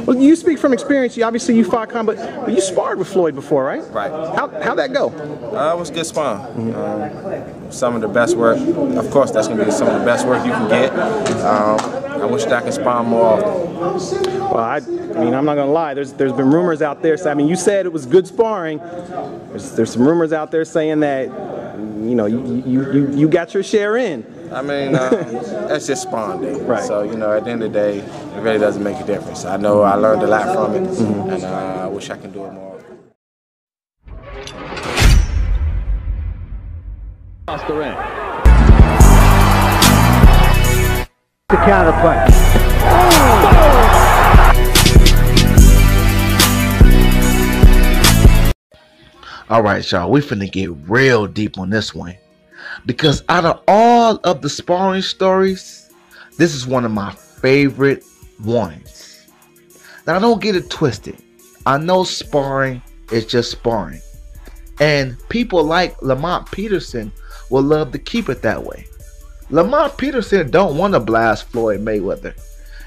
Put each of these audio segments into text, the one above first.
Well, you speak from experience. You fought combat, but you sparred with Floyd before, right? Right. How'd that go? It was good sparring. Some of the best work. Of course, that's going to be some of the best work you can get. I wish that I could spar more often. Well, I mean, I'm not gonna lie. There's been rumors out there. So, I mean, you said it was good sparring. There's some rumors out there saying that, you know, you got your share in. I mean, that's just sparring day. Right. So, you know, at the end of the day, it really doesn't make a difference. I know I learned a lot from it, and I wish I could do it more often. Off the ring. The counter punch. All right, y'all, we finna get real deep on this one, because out of all of the sparring stories, this is one of my favorite ones. Now, don't get it twisted. I know sparring is just sparring, and people like Lamont Peterson will love to keep it that way. Lamont Peterson don't want to blast Floyd Mayweather.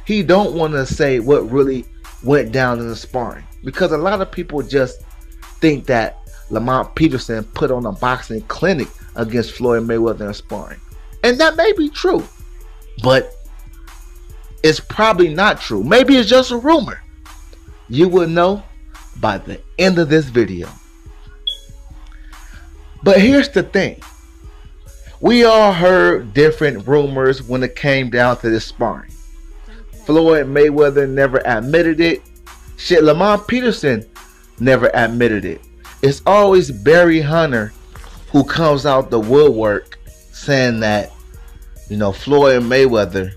He don't want to say what really went down in the sparring, because a lot of people just think that Lamont Peterson put on a boxing clinic against Floyd Mayweather in sparring. And that may be true, but it's probably not true. Maybe it's just a rumor. You will know by the end of this video. But here's the thing. We all heard different rumors when it came down to this sparring. Floyd Mayweather never admitted it. Shit, Lamont Peterson never admitted it. It's always Barry Hunter who comes out the woodwork saying that, you know, Floyd Mayweather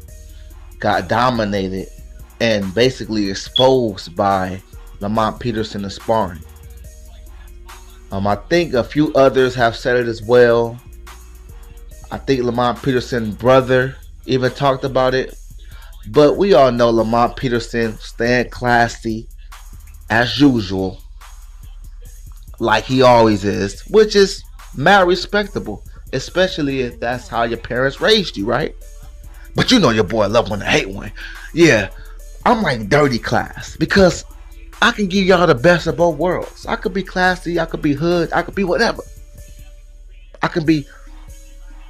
got dominated and basically exposed by Lamont Peterson in sparring. I think a few others have said it as well. I think Lamont Peterson's brother even talked about it. But we all know Lamont Peterson staying classy as usual, like he always is, which is mad respectable, especially if that's how your parents raised you, right? But you know your boy love one to hate one. Yeah, I'm like dirty class, because I can give y'all the best of both worlds. I could be classy, I could be hood, I could be whatever. I can be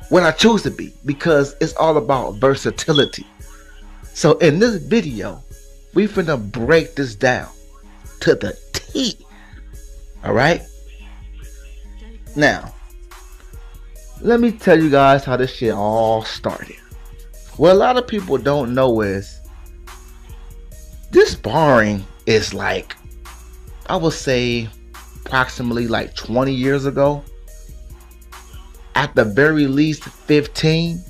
what I choose to be, because it's all about versatility. So in this video, we finna break this down to the T. Alright? Now, let me tell you guys how this shit all started. What a lot of people don't know is this sparring is like, I would say approximately like 20 years ago. At the very least 15.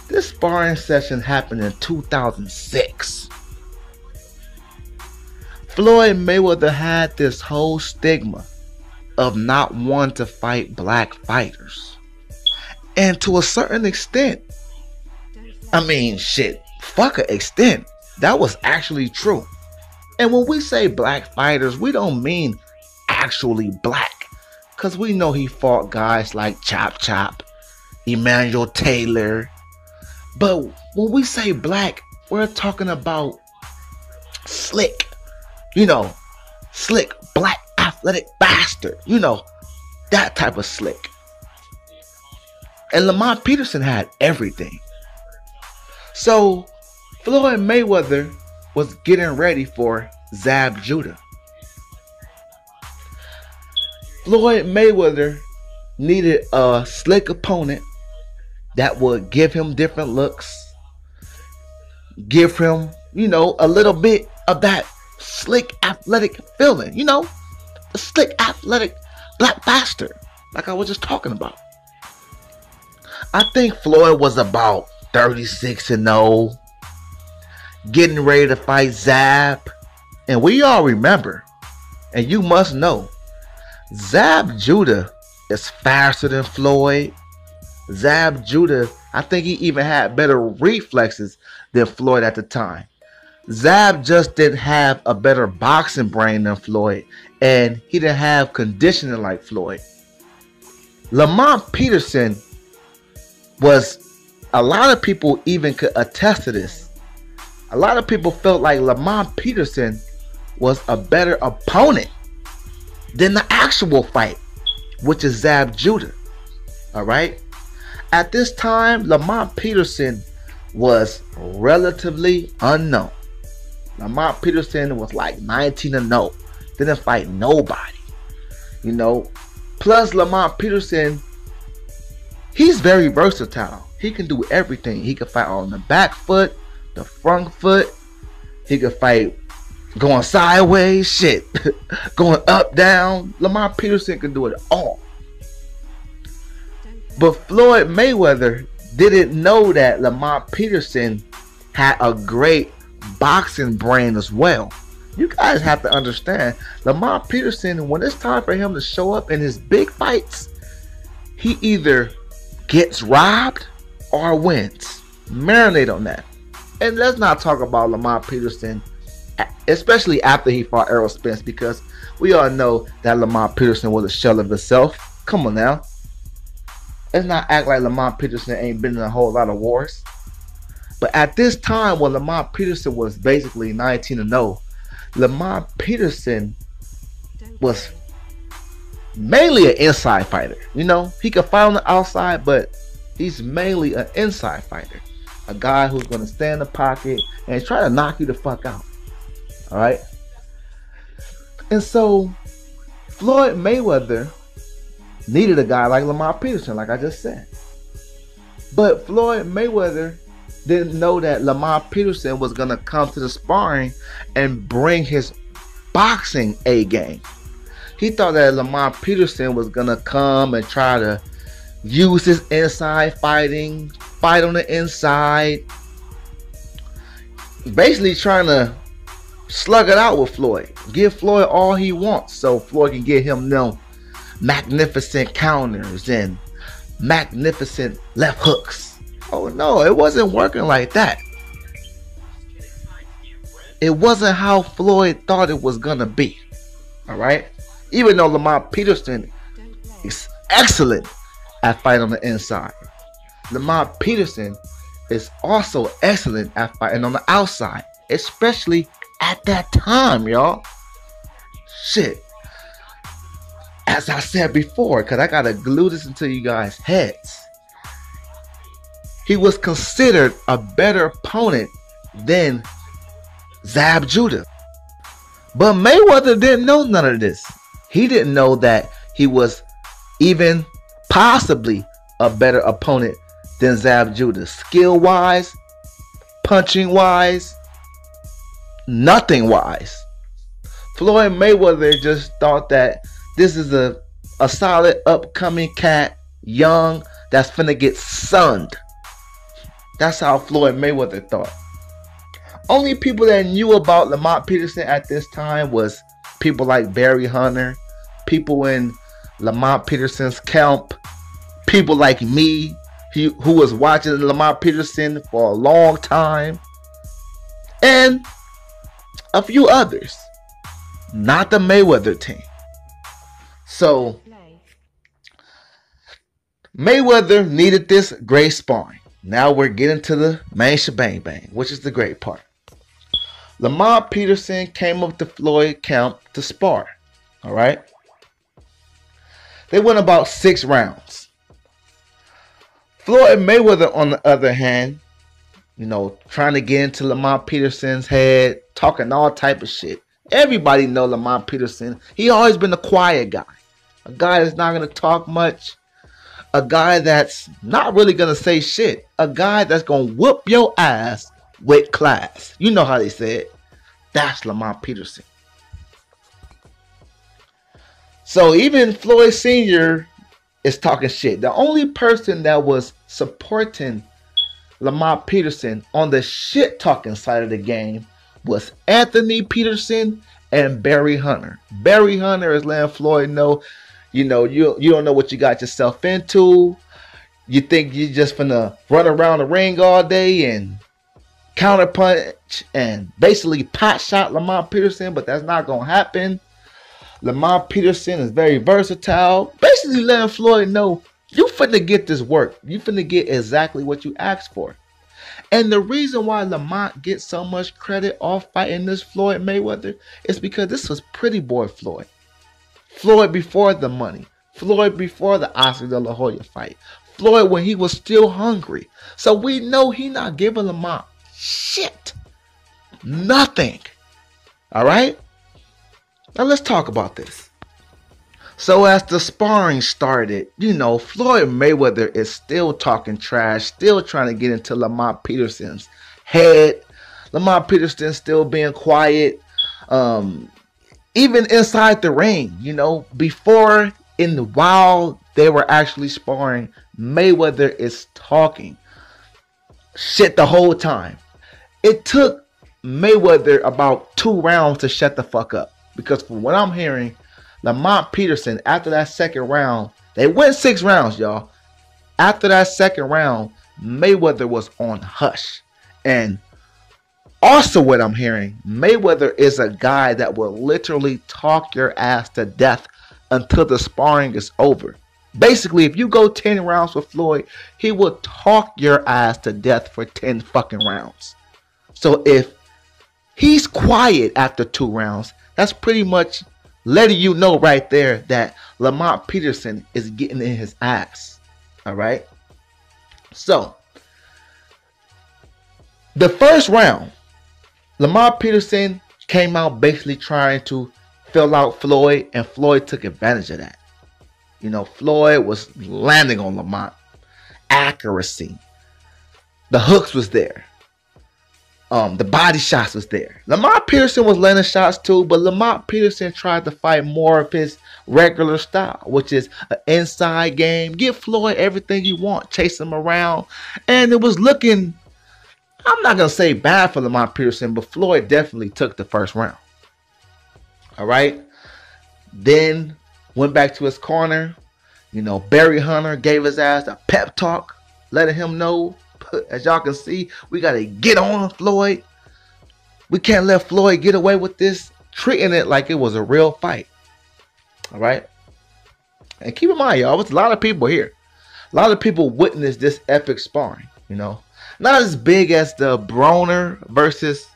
This sparring session happened in 2006. Floyd Mayweather had this whole stigma of not wanting to fight black fighters. And to a certain extent, I mean, shit, fuck an extent, that was actually true. And when we say black fighters, we don't mean actually black, because we know he fought guys like Chop Chop, Emmanuel Taylor. But when we say black, we're talking about slick, you know, slick, black, athletic bastard, you know, that type of slick. And Lamont Peterson had everything. So Floyd Mayweather was getting ready for Zab Judah. Floyd Mayweather needed a slick opponent that would give him different looks, give him, you know, a little bit of that slick athletic feeling, you know, the slick athletic black bastard like I was just talking about. I think Floyd was about 36-0, getting ready to fight Zab. And we all remember, and you must know, Zab Judah is faster than Floyd. Zab Judah, I think he even had better reflexes than Floyd at the time. Zab just didn't have a better boxing brain than Floyd, and he didn't have conditioning like Floyd. Lamont Peterson was, a lot of people even could attest to this. a lot of people felt like Lamont Peterson was a better opponent than the actual fight, which is Zab Judah. Alright? At this time, Lamont Peterson was relatively unknown. Lamont Peterson was like 19-0. Didn't fight nobody. You know. Plus, Lamont Peterson, he's very versatile. He can do everything. He can fight on the back foot, the front foot. He can fight going sideways, shit. Going up, down. Lamont Peterson can do it all. But Floyd Mayweather didn't know that Lamont Peterson had a great boxing brain as well. You guys have to understand, Lamont Peterson, when it's time for him to show up in his big fights, he either gets robbed or wins. Marinate on that. And let's not talk about Lamont Peterson, especially after he fought Errol Spence, because we all know that Lamont Peterson was a shell of himself. Come on now. Let's not act like Lamont Peterson ain't been in a whole lot of wars. But at this time, when Lamont Peterson was basically 19-0, Lamont Peterson was mainly an inside fighter. You know, he could fight on the outside, but he's mainly an inside fighter. A guy who's going to stay in the pocket and try to knock you the fuck out. Alright? And so, Floyd Mayweather needed a guy like Lamont Peterson, like I just said. But Floyd Mayweather didn't know that Lamont Peterson was going to come to the sparring and bring his boxing A game. He thought that Lamont Peterson was going to come and try to use his inside fighting, fight on the inside. Basically trying to slug it out with Floyd. Give Floyd all he wants so Floyd can get him them magnificent counters and magnificent left hooks. Oh no, it wasn't working like that. It wasn't how Floyd thought it was gonna be. Alright? Even though Lamont Peterson is excellent at fighting on the inside, Lamont Peterson is also excellent at fighting on the outside, especially at that time, y'all. Shit. As I said before, because I gotta glue this into you guys' heads, he was considered a better opponent than Zab Judah. But Mayweather didn't know none of this. He didn't know that he was even possibly a better opponent than Zab Judah. Skill-wise, punching-wise, nothing-wise. Floyd Mayweather just thought that this is a solid upcoming cat, young, that's finna get sunned. That's how Floyd Mayweather thought. Only people that knew about Lamont Peterson at this time was people like Barry Hunter, people in Lamont Peterson's camp, people like me, who was watching Lamont Peterson for a long time, and a few others. Not the Mayweather team. So, Mayweather needed this great sparring. Now we're getting to the main shebang bang, which is the great part. Lamont Peterson came up to Floyd camp to spar. Alright? They went about 6 rounds. Floyd Mayweather, on the other hand, you know, trying to get into Lamont Peterson's head, talking all type of shit. Everybody know Lamont Peterson. He always been a quiet guy. A guy that's not going to talk much. A guy that's not really going to say shit. A guy that's going to whoop your ass with class. You know how they say it. That's Lamont Peterson. So even Floyd Sr. is talking shit. The only person that was supporting Lamont Peterson on the shit talking side of the game was Anthony Peterson and Barry Hunter. Barry Hunter is letting Floyd know, you don't know what you got yourself into. You think you're just finna run around the ring all day and counterpunch and basically pot shot Lamont Peterson, but that's not gonna happen. Lamont Peterson is very versatile. Basically letting Floyd know, you finna get this work. You finna get exactly what you asked for. And the reason why Lamont gets so much credit off fighting this Floyd Mayweather is because this was Pretty Boy Floyd. Floyd before the money. Floyd before the Oscar De La Hoya fight. Floyd when he was still hungry. So we know he not giving Lamont shit. Nothing. Alright? Now let's talk about this. So as the sparring started, you know, Floyd Mayweather is still talking trash, still trying to get into Lamont Peterson's head. Lamont Peterson still being quiet. Even inside the ring, you know, before while they were actually sparring, Mayweather is talking shit the whole time. It took Mayweather about 2 rounds to shut the fuck up. Because from what I'm hearing, Lamont Peterson, after that second round, they went 6 rounds, y'all. After that second round, Mayweather was on hush. And also what I'm hearing, Mayweather is a guy that will literally talk your ass to death until the sparring is over. Basically, if you go 10 rounds with Floyd, he will talk your ass to death for 10 fucking rounds. So if he's quiet after 2 rounds, that's pretty much letting you know right there that Lamont Peterson is getting in his ass. Alright? So, the first round, Lamont Peterson came out basically trying to fill out Floyd, and Floyd took advantage of that. You know, Floyd was landing on Lamont. Accuracy. The hooks was there. The body shots was there. Lamont Peterson was landing shots too, but Lamont Peterson tried to fight more of his regular style, which is an inside game. Give Floyd everything you want. Chase him around. And it was looking, I'm not going to say bad for Lamont Peterson, but Floyd definitely took the first round. All right. Then went back to his corner. You know, Barry Hunter gave his ass a pep talk, letting him know, as y'all can see, we got to get on Floyd. We can't let Floyd get away with this, treating it like it was a real fight. All right. And keep in mind, y'all, there's a lot of people here. A lot of people witnessed this epic sparring, you know. Not as big as the Broner versus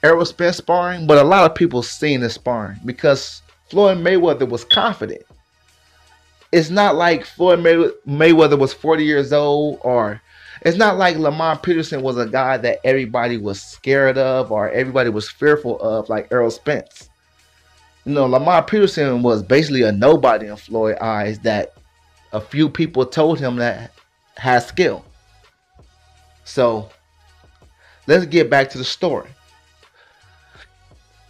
Errol Spence sparring, but a lot of people seen this sparring because Floyd Mayweather was confident. It's not like Floyd Mayweather was 40 years old, or it's not like Lamont Peterson was a guy that everybody was scared of or everybody was fearful of like Errol Spence. You know, Lamont Peterson was basically a nobody in Floyd's eyes that a few people told him that has skill. So, let's get back to the story.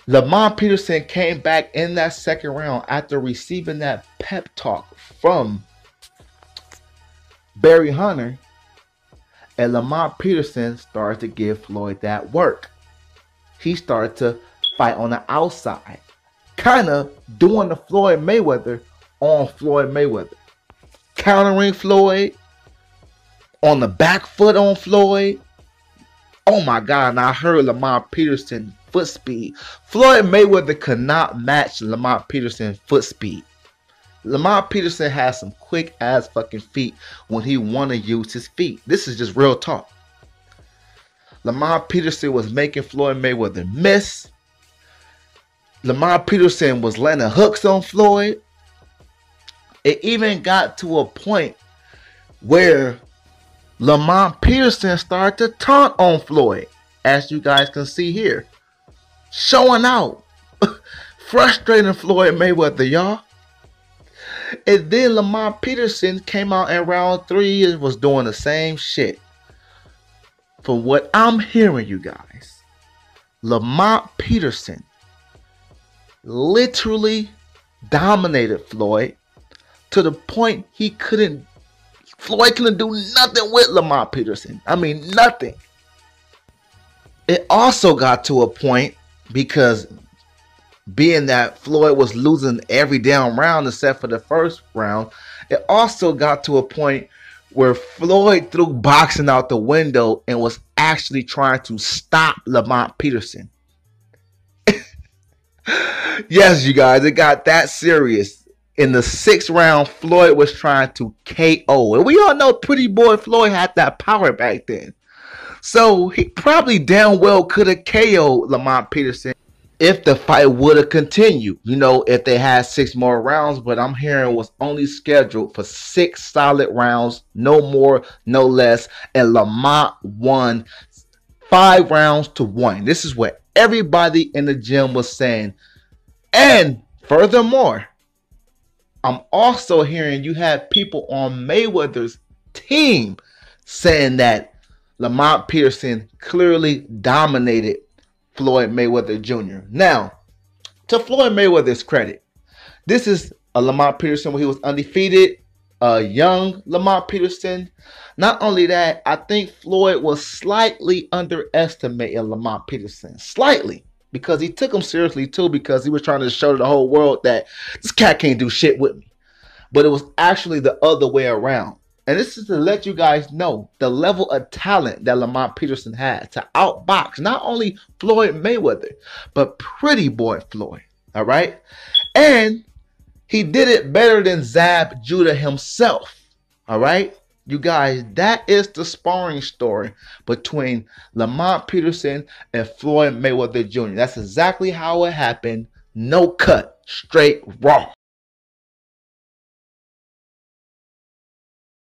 Lamont Peterson came back in that second round after receiving that pep talk from Barry Hunter, and Lamont Peterson started to give Floyd that work. He started to fight on the outside, kind of doing the Floyd Mayweather on Floyd Mayweather, countering Floyd, on the back foot on Floyd. Oh my God, and I heard Lamont Peterson foot speed. Floyd Mayweather could not match Lamont Peterson's foot speed. Lamont Peterson has some quick ass fucking feet when he want to use his feet. This is just real talk. Lamont Peterson was making Floyd Mayweather miss. Lamont Peterson was landing hooks on Floyd. It even got to a point where Lamont Peterson started to taunt on Floyd, as you guys can see here. Showing out. Frustrating Floyd Mayweather, y'all. And then Lamont Peterson came out in round 3 and was doing the same shit. From what I'm hearing, you guys, Lamont Peterson literally dominated Floyd to the point Floyd couldn't do nothing with Lamont Peterson. I mean, nothing. It also got to a point, because being that Floyd was losing every damn round except for the first round, it also got to a point where Floyd threw boxing out the window and was actually trying to stop Lamont Peterson. Yes, you guys, it got that serious. In the 6th round, Floyd was trying to KO. And we all know Pretty Boy Floyd had that power back then. So he probably damn well could have KO'd Lamont Peterson if the fight would have continued. You know, if they had 6 more rounds, but I'm hearing it was only scheduled for 6 solid rounds, no more, no less, and Lamont won 5 rounds to 1. This is what everybody in the gym was saying. And furthermore, I'm also hearing you have people on Mayweather's team saying that Lamont Peterson clearly dominated Floyd Mayweather Jr. Now, to Floyd Mayweather's credit, this is a Lamont Peterson where he was undefeated, a young Lamont Peterson. Not only that, I think Floyd was slightly underestimating Lamont Peterson. Slightly. Because he took him seriously too, because he was trying to show to the whole world that this cat can't do shit with me. But it was actually the other way around. And this is to let you guys know the level of talent that Lamont Peterson had to outbox not only Floyd Mayweather, but Pretty Boy Floyd. All right? And he did it better than Zab Judah himself. All right? You guys, that is the sparring story between Lamont Peterson and Floyd Mayweather Jr. That's exactly how it happened. No cut, straight raw.